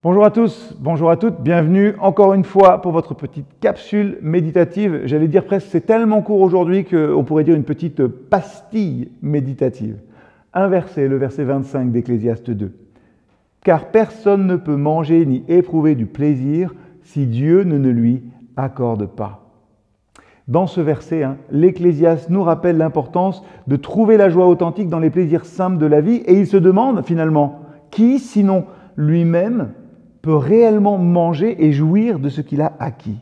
Bonjour à tous, bonjour à toutes, bienvenue encore une fois pour votre petite capsule méditative. J'allais dire presque, c'est tellement court aujourd'hui qu'on pourrait dire une petite pastille méditative. Un verset, le verset 25 d'Ecclésiaste 2. Car personne ne peut manger ni éprouver du plaisir si Dieu ne lui accorde pas. Dans ce verset, l'Ecclésiaste nous rappelle l'importance de trouver la joie authentique dans les plaisirs simples de la vie et il se demande finalement, qui sinon lui-même peut réellement manger et jouir de ce qu'il a acquis.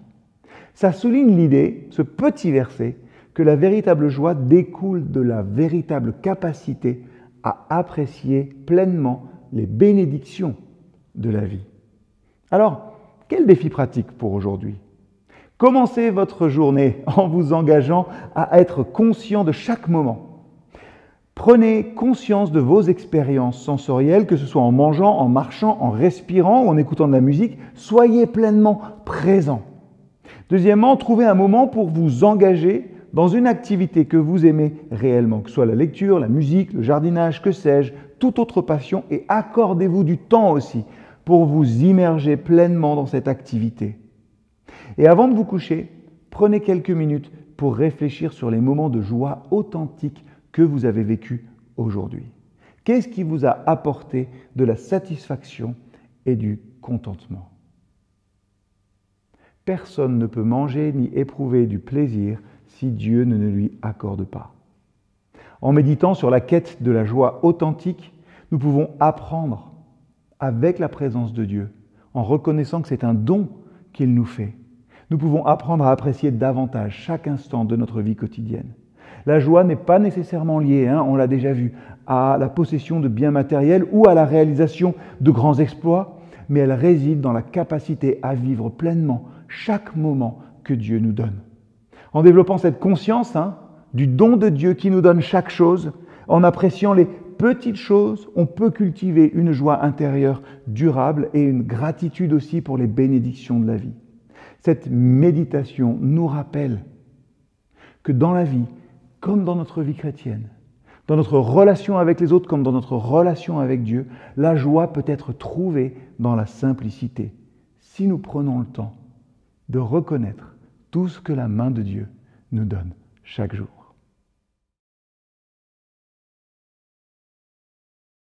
Ça souligne l'idée, ce petit verset, que la véritable joie découle de la véritable capacité à apprécier pleinement les bénédictions de la vie. Alors, quel défi pratique pour aujourd'hui ? Commencez votre journée en vous engageant à être conscient de chaque moment. Prenez conscience de vos expériences sensorielles, que ce soit en mangeant, en marchant, en respirant ou en écoutant de la musique. Soyez pleinement présent. Deuxièmement, trouvez un moment pour vous engager dans une activité que vous aimez réellement, que ce soit la lecture, la musique, le jardinage, que sais-je, toute autre passion, et accordez-vous du temps aussi pour vous immerger pleinement dans cette activité. Et avant de vous coucher, prenez quelques minutes pour réfléchir sur les moments de joie authentique que vous avez vécu aujourd'hui. Qu'est-ce qui vous a apporté de la satisfaction et du contentement ? Personne ne peut manger ni éprouver du plaisir si Dieu ne lui accorde pas. En méditant sur la quête de la joie authentique, nous pouvons apprendre avec la présence de Dieu, en reconnaissant que c'est un don qu'il nous fait. Nous pouvons apprendre à apprécier davantage chaque instant de notre vie quotidienne. La joie n'est pas nécessairement liée, on l'a déjà vu, à la possession de biens matériels ou à la réalisation de grands exploits, mais elle réside dans la capacité à vivre pleinement chaque moment que Dieu nous donne. En développant cette conscience du don de Dieu qui nous donne chaque chose, en appréciant les petites choses, on peut cultiver une joie intérieure durable et une gratitude aussi pour les bénédictions de la vie. Cette méditation nous rappelle que dans la vie, comme dans notre vie chrétienne, dans notre relation avec les autres comme dans notre relation avec Dieu, la joie peut être trouvée dans la simplicité, si nous prenons le temps de reconnaître tout ce que la main de Dieu nous donne chaque jour.